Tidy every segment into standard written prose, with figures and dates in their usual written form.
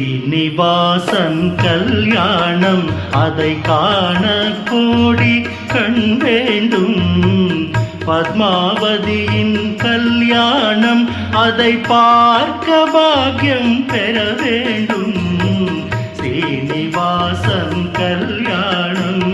ஸ்ரீனிவாசன் கல்யாணம் அதை காண கோடி கண் வேண்டும். பத்மாவதியின் கல்யாணம் அதை பார்க்க பாக்கியம் பெற வேண்டும். ஸ்ரீனிவாசன் கல்யாணம்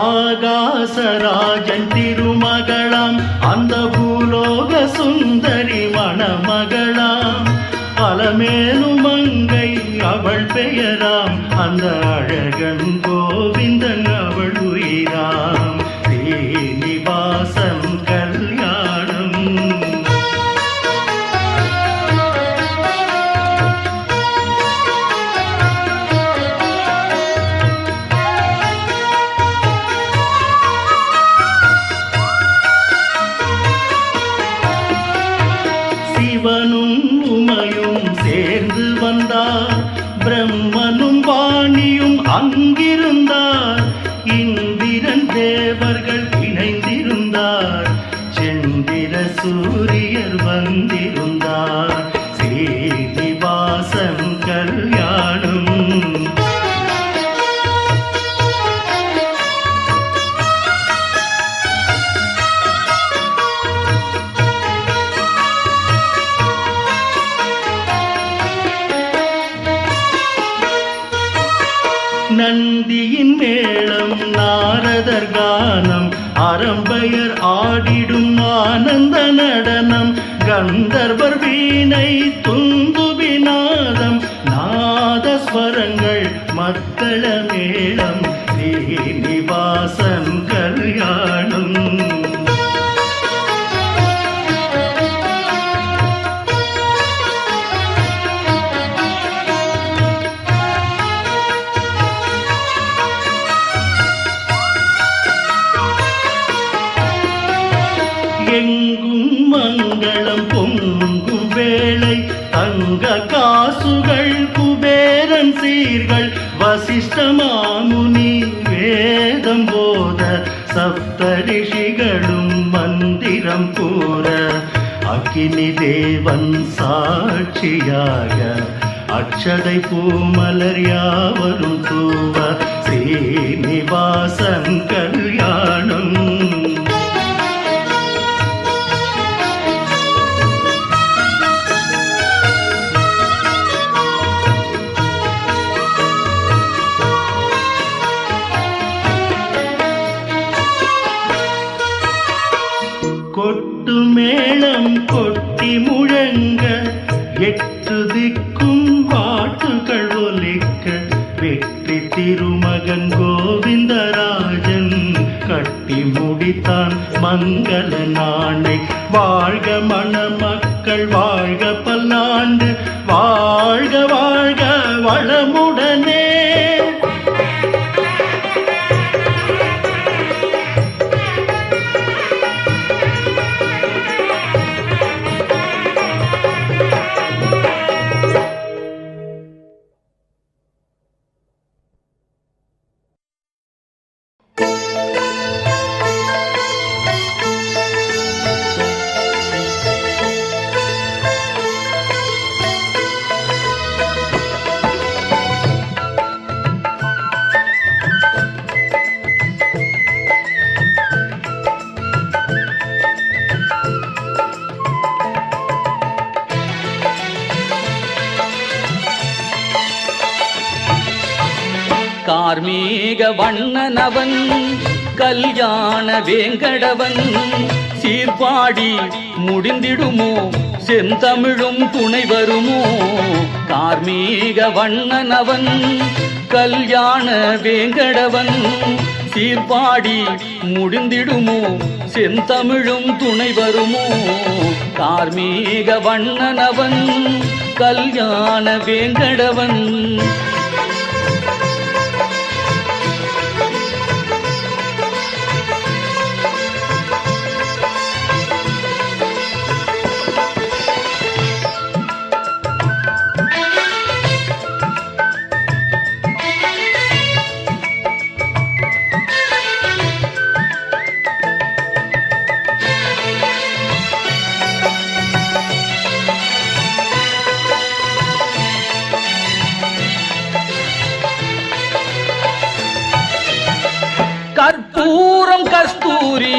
ஆகாசராஜன் திருமகளாம் அந்த பூலோக சுந்தரி மணமகளாம். அலமேலும் மங்கை அவள் பெயராம் அந்த அழகன் கோவிந்தன் அவள் உயிராம். ஸ்ரீனிவாசன் கல்யாணம் சிவனும் உமையும் சேர்ந்து வந்தார். பிரம்மனும் வாணியும் அங்கிருந்தார். இந்திரன் தேவர்கள் இணைந்திருந்தார். சந்திர சூரியர் வந்திருந்தார். ஸ்ரீனிவாசன் கல்யாணம் நந்தியின் மேளம் நாரதர் கானம் அரம்பையர் ஆடிடும் ஆனந்த நடனம். கந்தர்வர் வீணை துந்துபிநாதம் நாதஸ்வரங்கள் மத்தள மேளம். ஸ்ரீனிவாசன் கல்யாணம் எங்கும் மங்களம் பொங்கும் வேளை. தங்க காசுகள் குபேரன் சீர்கள். வசிஷ்ட மாமுனி வேதம் போத சப்தரிஷிகளும் மந்திரம் கூற. அக்கினி தேவன் சாட்சியாக அக்ஷதை பூமலர் யாவரும் தூவ. ஸ்ரீனிவாசன் கல்யாணம் கொட்டு மேளம் கொட்டி முழங்க. எட்டு திக்கும் பாட்டுகள் ஒலிக்க. வெற்றி திருமகன் கோவிந்தராஜன் கட்டி முடித்தான் மங்கள நாளை. வாழ்க மணமக்கள் வாழ்க பல்லாண்டு. வாழ்க வாழ்க வளமுடனே. கார்மேக வண்ணனவன் கல்யாண வேங்கடவன் சீர்பாடி முடிந்திடுமோ செந்தமிழும் துணை வருமோ கார்மீக வண்ணனவன் கல்யாண வேங்கடவன் சீர்பாடி முடிந்திடுமோ செந்தமிழும் துணை வருமோ கார்மீக வண்ணனவன் கல்யாண வேங்கடவன் கற்பூரம் கஸ்தூரி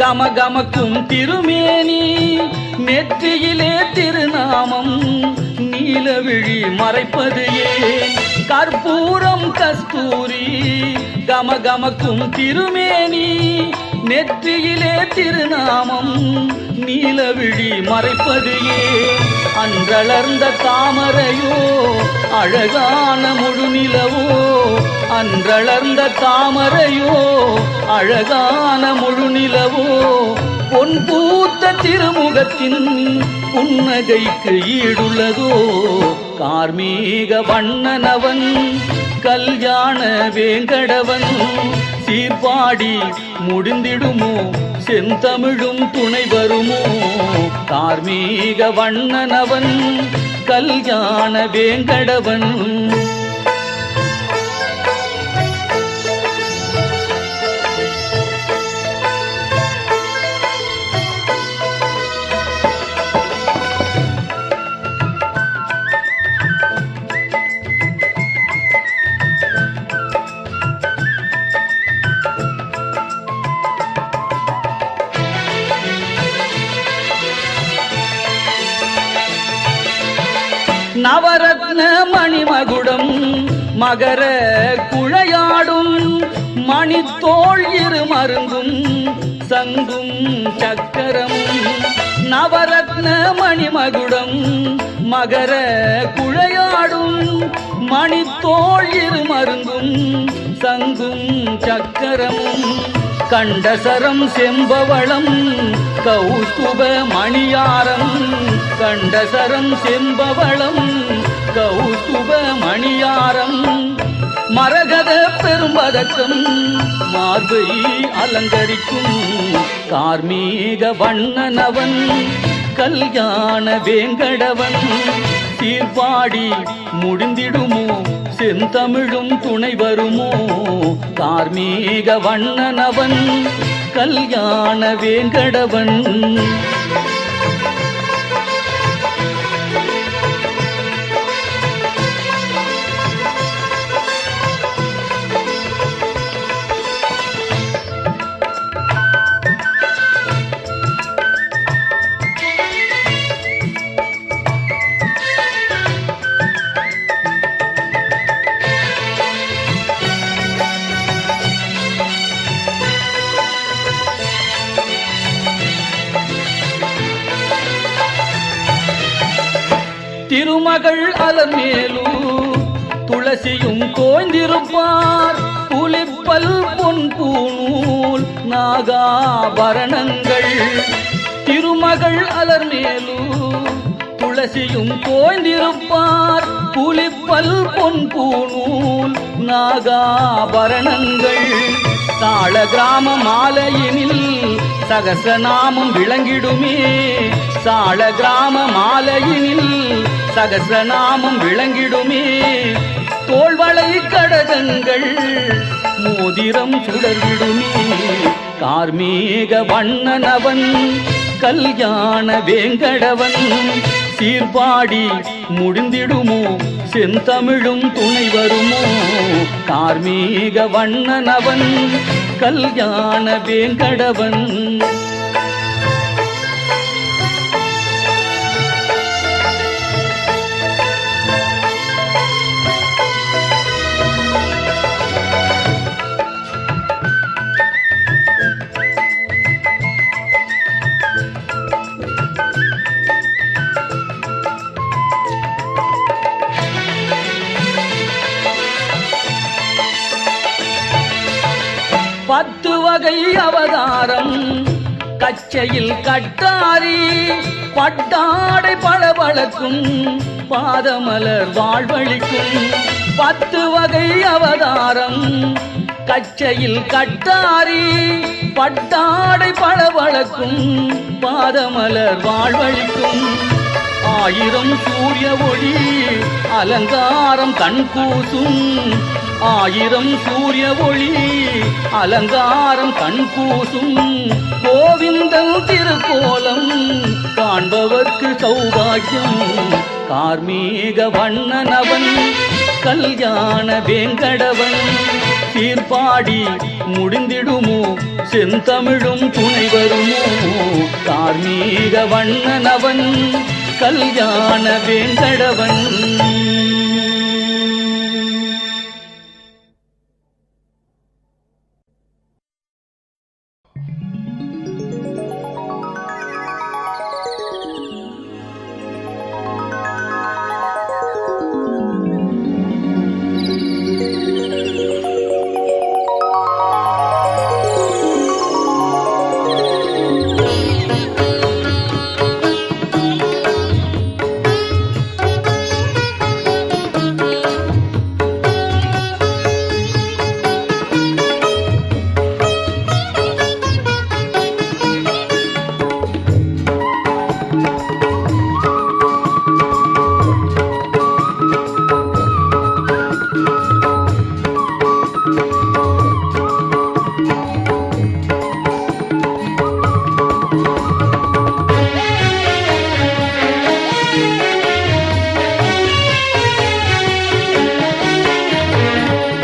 கமகமக்கும் திருமேனி நெற்றியிலே திருநாமம் நீலவிழி மறைப்பது ஏன் கற்பூரம் கஸ்தூரி கமகமக்கும் திருமேனி நெற்றியிலே திருநாமம் நீலவிழி மறைப்பது ஏன் அன்றளர்ந்த தாமரையோ அழகான முழுநிலவோ அன்றளர்ந்த தாமரையோ அழகான முழுநிலவோ பொன் பூத்த திருமுகத்தின் புன்னகைக்கு ஈடுள்ளதோ கார்மீக வண்ணனவன் கல்யாண வேங்கடவன் சீர்பாடி முடிந்திடுமோ செந்தமிழும் துணை வருமோ கார்மீக வண்ணனவன் கல்யாண வேங்கடவன் நவரத்ன மணிமகுடம் மகர குழையாடும் மணித்தோள் இரு மருங்கும் சங்கும் சக்கரமும் நவரத்ன மணிமகுடம் மகர குழையாடும் மணித்தோள் இரு மருங்கும் சங்கும் சக்கரமும் கண்டசரம் செம்பவளம் கௌஸ்துப மணியாரம் கண்டசரம் செம்பவளம் கௌஸ்துப மணியாரம் மரகத பெரும்பதக்கம் மார்பை அலங்கரிக்கும் கார்மீக வண்ணனவன் கல்யாண வேங்கடவன் சீர்பாடி முடிந்திடுமோ செந்தமிழும் துணை வருமோ கார்மீக வண்ணனவன் கல்யாண வேங்கடவன் திருமகள் அலமேலு துளசியும் தோய்ந்திருப்பார் புலிப்பல் பொன் பூணூல் நாகாபரணங்கள் திருமகள் அலர்மேலு துளசியும் தோய்ந்திருப்பார் புலிப்பல் பொன் பூணூல் நாகாபரணங்கள் தாள கிராம மாலையினில் சகசநாமம் விளங்கிடுமே சாள கிராம மாலையினில் சகசநாமம் விளங்கிடுமே தோள்வளை கடகங்கள் மோதிரம் சுடர்விடுமே கார்மீக வண்ணனவன் கல்யாண வேங்கடவன் சீர்பாடி முடிந்திடுமோ செந்தமிழும் துணை வருமோ கார்மீக வண்ணனவன் கல்யாண வேங்கடவன் 10 வகை அவதாரம் கச்சையில் கட்டாரி பட்டாடை பளபளக்கும் பாதமலர் வாழ்வழிக்கும் 10 வகை அவதாரம் கச்சையில் கட்டாரி பட்டாடை பளபளக்கும் பாதமலர் வாழ்வழிக்கும் 1000 சூரிய ஒளி அலங்காரம் கண் கூசும் 1000 சூரிய ஒளி அலங்காரம் கண் கூசும் கோவிந்தன் திருக்கோலம் காண்பவர்க்கு சௌபாக்கியம் கார்மீக வண்ணனவன் கல்யாண வேங்கடவன் சீர்பாடி முடிந்திடுமோ செந்தமிழும் துணை வருமோ கார்மீக வண்ணனவன் கல்யாண வேங்கடவன்.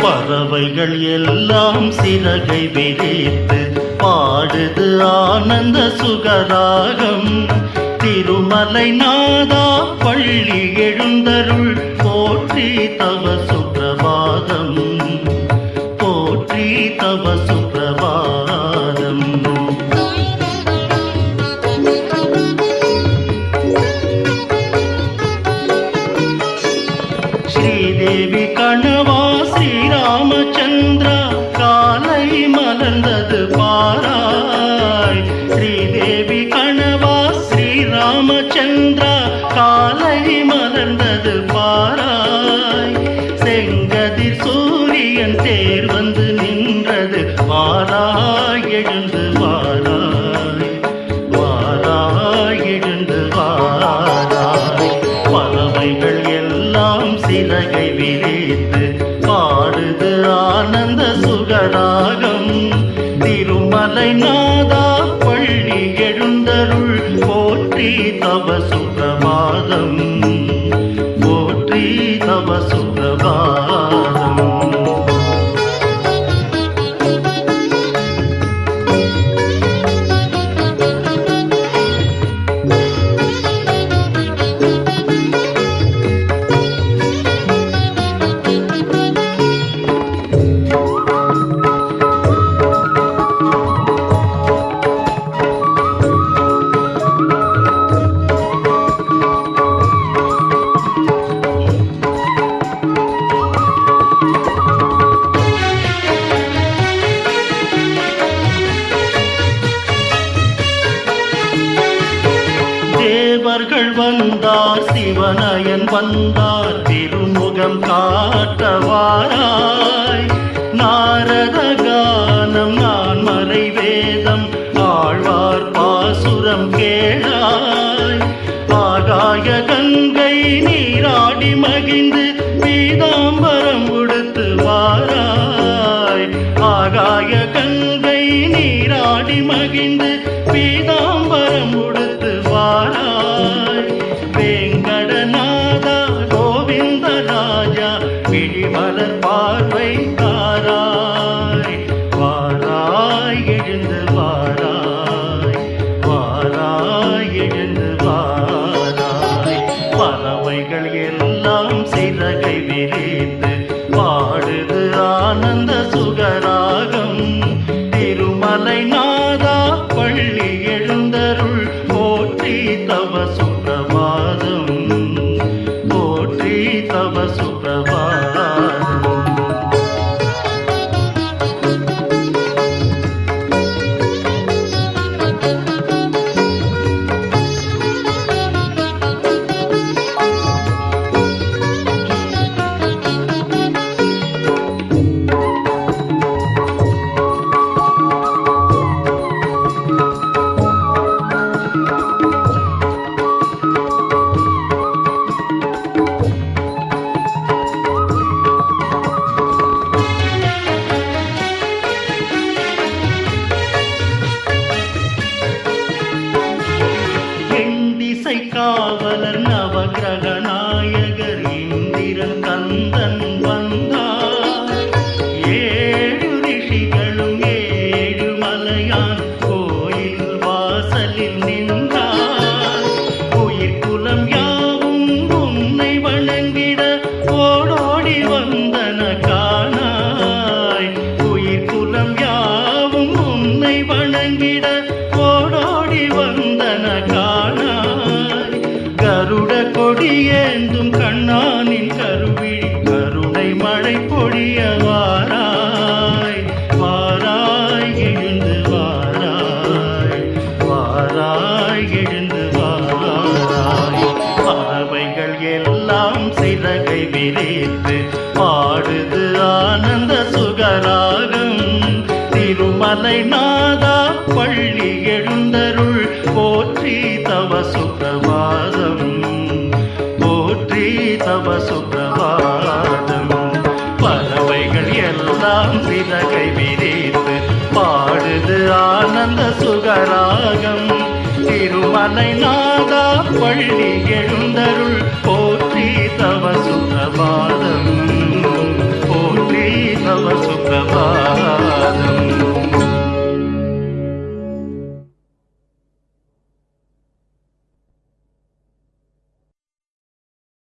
பறவைகள் எல்லாம் சிறகை விரித்து பாடுது ஆனந்த சுகராகம். திருமலை நாதா பள்ளி எழுந்தருள் போற்றி தவ சுப்பிரபாதம், போற்றி தவ சுப்பிரபாதம். ஸ்ரீதேவி கணவா ஸ்ரீராமச்சந்திரா காலை மலர்ந்தது பாராய். ஸ்ரீதேவி கணவா ஸ்ரீராமச்சந்திரா காலை மலர்ந்தது பாராய். செங்கதிர் சூரியன் தேர் வந்து நின்றது வாராய் எழுந்து வாராய், வாராய் எழுந்து வாராய். பறவைகள் எல்லாம் சிறகை விரித்து பாடுது ஆனந்த சுகராகம். திருமலை நாதா பள்ளி எழுந்தருள் போற்றி தவ சுப்பிரபாதம், போற்றி தவ சுப்பிரபாதம். தேவர்கள் வந்தார், சிவனயன் வந்தார், திருமுகம் காட்டவாராய். நாரத கானம் நான் மறை வேதம் ஆழ்வார் பாசுரம் கேளாய். ஆகாய கங்கை நீராடி மகிழ்ந்து பீதாம்பரம் உடுத்து வாராய். ஆகாய கங்கை நீராடி மகிழ்ந்து பீதாம்பரம் உடுத்து வாராய். வேங்கடநாதா கோவிந்த ராஜா விழிமலர் பார்வை தாராய். வாராய் எழுந்து வாராய், வாராய் எழுந்து வாராய். பறவைகள் எல்லாம் சிறகை விரித்து பாடுது ஆனந்த சுகராகம். திருமலை நாதா பள்ளி எழுந்தருள் போற்றி தவ சுப்பிரபாதம், போற்றி தவ சுப்பிரபாதம். மலையான் கோயில் வாசலில் நின்றார். உயிர் குலம் யாவும் உன்னை வணங்கிட ஓடோடி வந்தன காணாய். உயிர் குலம் யாவும் உன்னை வணங்கிட ஓடோடி வந்தன காணாய். கருட கொடியேந்தும் கண்ணானின் கருவிழி கருணை மழை பொழிய வாராய். வாராய் எழுந்து வாராய். வாராய் எழுந்து வாராய். பறவைகள் எல்லாம் சிறகை விரித்து பாடுது ஆனந்த சுகராகம். திருமலை நாதா பள்ளி எழுந்தருள் போற்றி தவ சுப்பிரபாதம். போற்றி தவ சுப்பிரபாதம். பறவைகள் எல்லாம் சிறகை விரித்து பாடுது ஆனந்த சுகராகம். திருமலை நாதா பள்ளி எழுந்தருள்